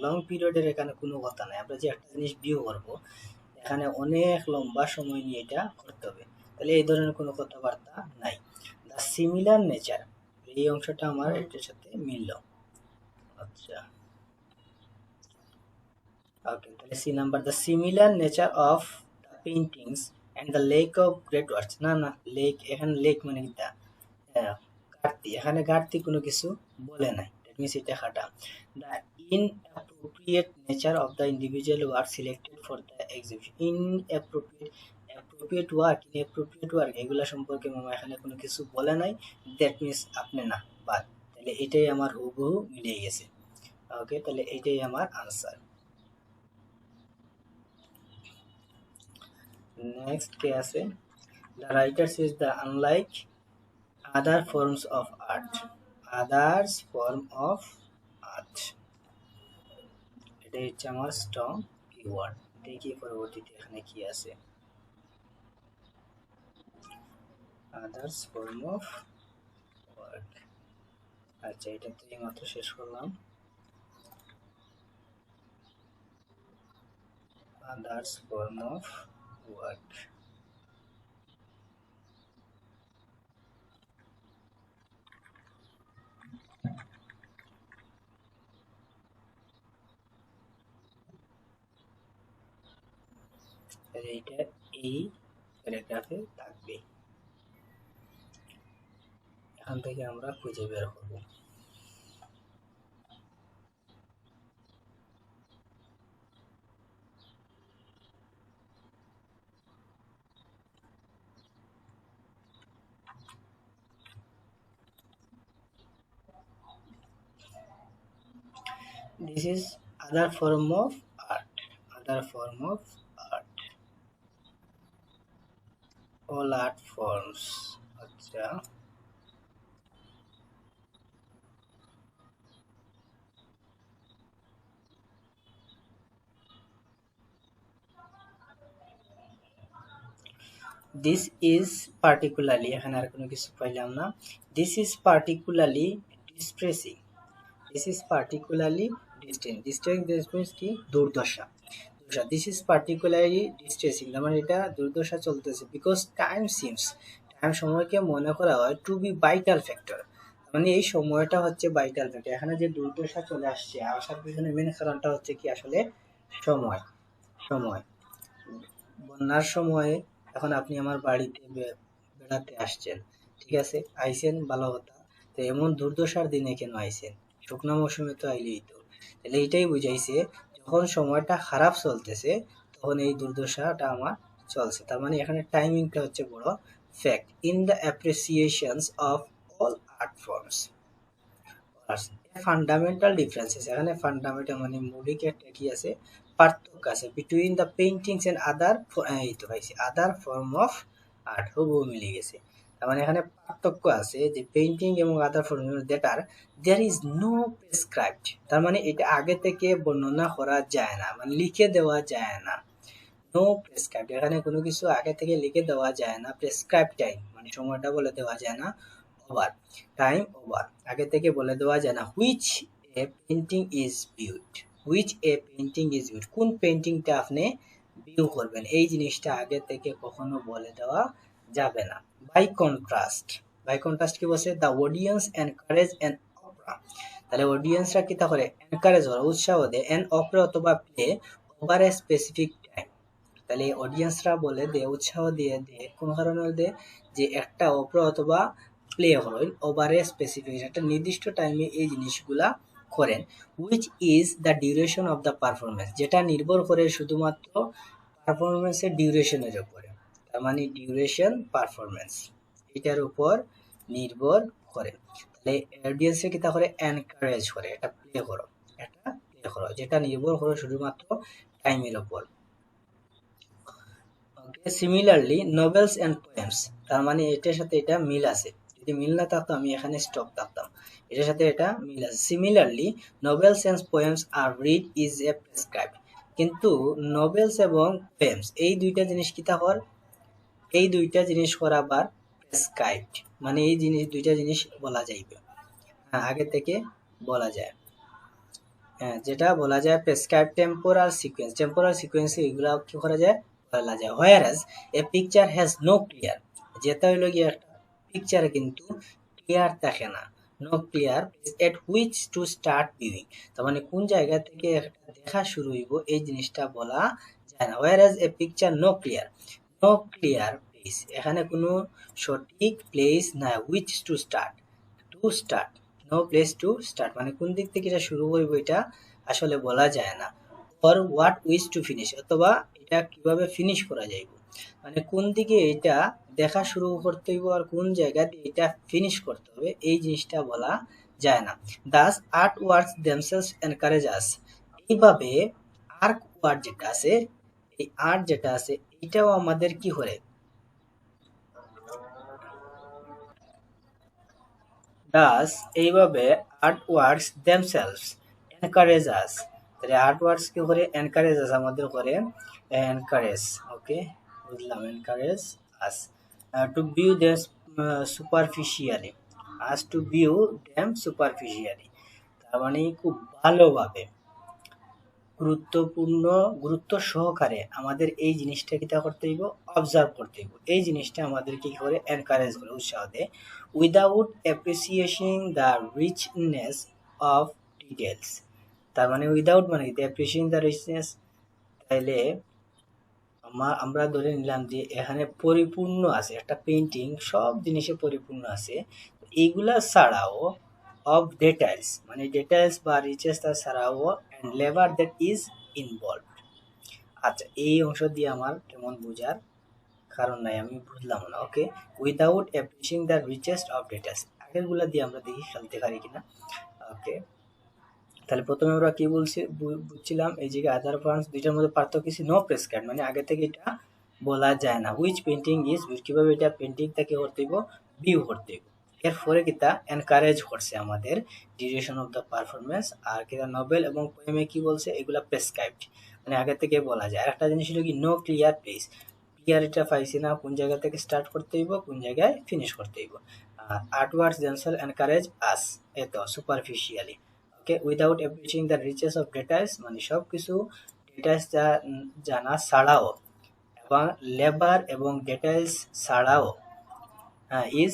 long পিরিয়ডের এখানে কোনো কথা নাই, আমরা যে একটা জিনিস ভিউ করবো এখানে অনেক লম্বা সময় নিয়ে এটা করতে হবে, তাহলে এই ধরনের কোনো কথাবার্তা নাই। দ্য সিমিলার নেচার, এই অংশটা আমার এটার সাথে মিলল। আচ্ছা, ওকে, তাহলে C number, the similar nature of the paintings and the lack of great works, না লেক, এখানে লেক মানে কি, ঘাটতি, এখানে ঘাটতি কোনো কিছু বলে নাই, দ্যাট মিনস এটা খাটা। The inappropriate nature of the individual work selected for the exhibition, inappropriate work এগুলা সম্পর্কে মামা এখানে কোনো কিছু বলে নাই, দ্যাট মিনস আপনি না, বাদ, তাহলে এটাই আমার হুবহু মিলে গেছে। ওকে, তাহলে এটাই আমার আনসার। নেক্সট কে আছে, The writer says the unlike other forms of art, others form of art, এটা হচ্ছে আমার স্ট্রং কিওয়ার্ড। দেখি পরবর্তীতে এখানে কি আছে, আদার্স ফর্ম অফ ওয়ার্ক। আচ্ছা, এটা তো এইমাত্র শেষ করলাম। আদার্স ফর্ম অফ ওয়ার্ক, এইটা এই প্যারাগ্রাফে থাকবে। এখান থেকে আমরা খুঁজে বের করব। This is other form of art, other form of art, all art forms। আচ্ছা, this is particularly, এখানে আর কোনো কিছু পাইলাম না। This is particularly distressing, this is particularly distressing কি দুর্দশা, this is particularly distressing, তার মানে এটা দুর্দশা চলতেছে, because time seems, টাইম সময়কে মনে করা হয় টু বি ভাইটাল ফ্যাক্টর, মানে এই সময়টা হচ্ছে ভাইটাল ফ্যাক্টর। এখানে যে দুর্দশা চলে আসছে, আসার পিছনে মেন কারণটা হচ্ছে কি আসলে সময়। সময়, বন্যার সময়ে এখন আপনি আমার বাড়িতে বেড়াতে আসছেন, ঠিক আছে, আইসেন ভালো কথা, তো এমন দুর্দশার দিনে কেন আইসেন? শুকনো মৌসুমে তো আইলেই তো। তাহলে এইটাই বুঝাইছে, যখন সময়টা খারাপ চলতেছে তখন এই দুর্দশাটা আমার চলছে। তার মানে এখানে টাইমিংটা হচ্ছে বড় fact in the appreciations of all art forms. Fundamental differences, এখানে ফান্ডামেন্টাল মানে মৌলিক একটা কি আছে, পার্থক্য আছে between the paintings and other, এই তো পাইছি, আদার ফর্ম অফ আর্ট, হুবহু মিলে গেছে। তার মানে এখানে পার্থক্য আছে যে পেইন্টিং এবং other form that are there is no prescribed, তার মানে এটা আগে থেকে বর্ণনা করা যায় না, মানে লিখে দেওয়া যায় না। নো প্রেসক্রাইবড, এখানে কোনো কিছু আগে থেকে লিখে দেওয়া যায় না। প্রেসক্রাইব টাইম মানে সময়টা বলে দেওয়া যায় না। ওভার, টাইম ওভার, আগে থেকে বলে দেওয়া যায় না। Which a painting is viewed, which a painting is viewed, কোন পেইন্টিংটা আপনি ভিউ করবেন, এই জিনিসটা আগে থেকে কখনো বলে দেওয়া যাবে না। বাই কন্ট্রাস্ট, বাই কন্ট্রাস্ট কি বলছে, the audience encourage N Apara, তাহলে অডিয়েন্সরা কি তা করে, এনকারেজ করে, উৎসাহ দেয়, এন অপরা অথবা play over a specific time, তাহলে অডিয়েন্সরা বলে দে, উৎসাহ দিয়ে দে, কোন কারণে দে, যে একটা অপরা অথবা প্লে হল ওভার এ স্পেসিফিক, একটা নির্দিষ্ট টাইমে এই জিনিসগুলা করেন। Which is the duration of the performance, যেটা নির্ভর করে শুধুমাত্র পারফরমেন্সের ডিউরেশনের উপরে, তার মানে ডিউরেশন পারফরমেন্স এটার উপর নির্ভর করে। তাহলে অডিয়েন্সে কি তা করে, এনকারেজ করে, এটা প্লে করো, এটা প্লে করো, যেটা নির্ভর করে শুধুমাত্র টাইমের উপর। সিমিলারলি নোভেলস এন্ড পোয়েমস, তার মানে এটার সাথে এটা মিল আছে, যদি মিল না থাকতো আমি এখানে স্টপ থাকতাম, এটার সাথে এটা মিল আছে। Similarly novels and poems are read is a prescribed, কিন্তু নোভেলস এবং পোয়েমস এই দুইটা জিনিস কি থাকর, এই দুইটা জিনিস করা আবার প্রেসক্রাইবড, মানে এই জিনিস দুইটা জিনিস বলা যাইবে, হ্যাঁ আগে থেকে বলা যায়, হ্যাঁ যেটা বলা যায় prescribe temporal sequence, temporal sequence এগুলা কি করা যায়, বলা যায়। Whereas a picture has no clear, যেটা হইল গিয়ে একটা পিকচারে কিন্তু ক্লিয়ার থাকে না, no clear at which to start viewing, তার মানে কোন জায়গা থেকে একটা দেখা শুরু হইব এই জিনিসটা বলা যায় না। Whereas a picture no clear, no clear place, এখানে কোনো সঠিক প্লেস না, which to start, to start, no place to start, মানে কোন দিক থেকে এটা শুরু করবো এটা আসলে বলা যায় না। For what which to finish, অথবা এটা কিভাবে ফিনিশ করা যাইব, মানে কোন দিকে এটা দেখা শুরু করতে হইব আর কোন জায়গাতে এটা ফিনিশ করতে হবে এই জিনিসটা বলা যায় না। Thus art works themselves encourage us, এইভাবে আর্ট ওয়ার্ক যেটা আছে, এই আর্ট যেটা আছে এটাও আমাদের কি করে, ডাস এইভাবে আর্ট ওয়ার্কস দেমসেলভস এনকারেজ আস, তাহলে আর্ট ওয়ার্কস কি করে এনকারেজ আস আমাদের করে এনকারেজ, ওকে বুঝলাম, encourage us to view them superficially, us to view them superficially, তার মানে খুব ভালোভাবে গুরুত্ব সহকারে আমাদের এই জিনিসটা কিতা করতে হইব, অবজার্ভ করতে হইব, এই জিনিসটা আমাদের কি করে এনকারেজ করে, উৎসাহ দেয়, without appreciation the richness of details, তার মানে উইদাউট মানে কি অ্যাপ্রিসিয়েশন দ্য রিচনেস, তাইলে আমরা ধরে নিলাম যে এখানে পরিপূর্ণ আছে, একটা পেইন্টিং সব জিনিসে পরিপূর্ণ আছে, এইগুলা ছাড়াও অফ ডিটেলস মানে ডিটেলস বা রিচেস ছাড়াও and labour that is involve. আচ্ছা, এই অংশ দিয়ে আমার তেমন বোঝার কারণ নাই, আমি বুঝলাম না। Okay, without appreciating the richest of details, আগেরগুলা দিয়ে আমরা দেখি খেলতে পারি কিনা। ওকে, তাহলে প্রথমে আমরা কি বুঝছিলাম, এই জায়গায় আদার ফান্ডস দুইটার মধ্যে পার্থক্য কিছু, নো প্রেসক্রাইব মানে আগে থেকে এটা বলা যায় না, হুইচ পেন্টিং ইজ কিভাবে এটা পেন্টিং থেকে করতে হইব, ভিউ করতে হইব। এরপরে কিতা এনকারেজ করছে আমাদের ডিউরেশন অফ দ্য পারফরমেন্স, আর কিতা নোবেল এবং পোয়েমে কি বলছে, এগুলা প্রেসক্রাইবড মানে আগে থেকে বলা যায়। আর একটা জিনিস হলো কি নো ক্লিয়ার প্লেস, ক্লিয়ার এটা পাইছি না, কোন জায়গা থেকে স্টার্ট করতে হইব, কোন জায়গায় ফিনিশ করতে হইব। আর্টওয়ার্কস দেমসেলভ এনকারেজ আস, এত superficially. Okay, without appreciating the riches of details মানে সব কিছু ডিটেলস জানা ছাড়াও এবং লেবার এবং ডিটেলস ছাড়াও ইজ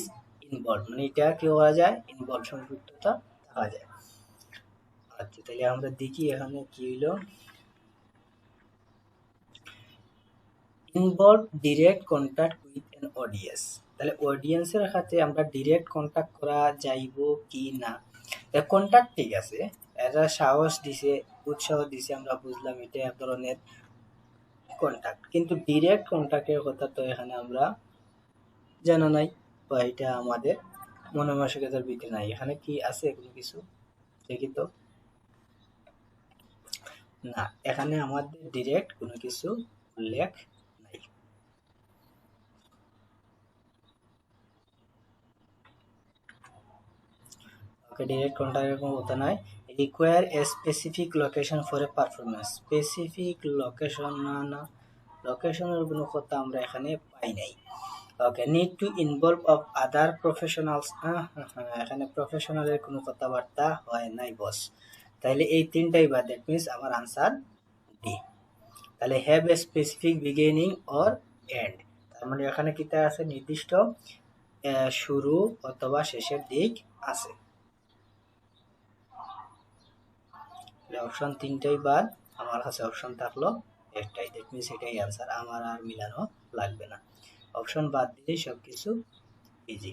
ইনভলভ মানে এটা কি হওয়া যায়, ইনভলভ সম্পৃক্ততা পাওয়া যায়। আচ্ছা, তাহলে আমরা দেখি এখানে কি হইলো, involve direct contact with an audience, তাহলে অডিয়েন্সের সাথে আমরা ডিরেক্ট কন্ট্যাক্ট করা যাইব কি না, কন্ট্যাক্ট ঠিক আছে, এরা সাহস দিছে, উৎসাহ দিছে, আমরা বুঝলাম এটা এক ধরনের কন্ট্যাক্ট, কিন্তু ডিরেক্ট কন্ট্যাক্টের কথা তো এখানে আমরা জানা নাই, বা এটা আমাদের মনোমানসিকতার ভিতরে নাই। এখানে কি আছে কোনো কিছু দেখি তো, না এখানে আমাদের ডিরেক্ট কোনো কিছু উল্লেখ নাই। ওকে, ডিরেক্ট কন্ট্যাক্টের কোনো কথা নাই। Require a specific location for a performance, specific location না লোকেশনের কোনো কথা আমরা এখানে পাই নাই। Okay, need to involve of other professionals, এখানে প্রফেশনালের কোনো কথাবার্তা হয় নাই বস, তাহলে এই তিনটাই বাদ, দ্যাট মিনস আমার আনসার ডি। তাহলে have a specific beginning or end, তার মানে এখানে কিতা আছে, নির্দিষ্ট শুরু অথবা শেষের দিক আছে, অপশন তিনটাই বাদ, আমার কাছে অপশন থাকলো একটাই, দ্যাট মিনস এটাই আনসার, আমার আর মিলানো লাগবে না, অপশন বাদ দিলে সবকিছু ইজি।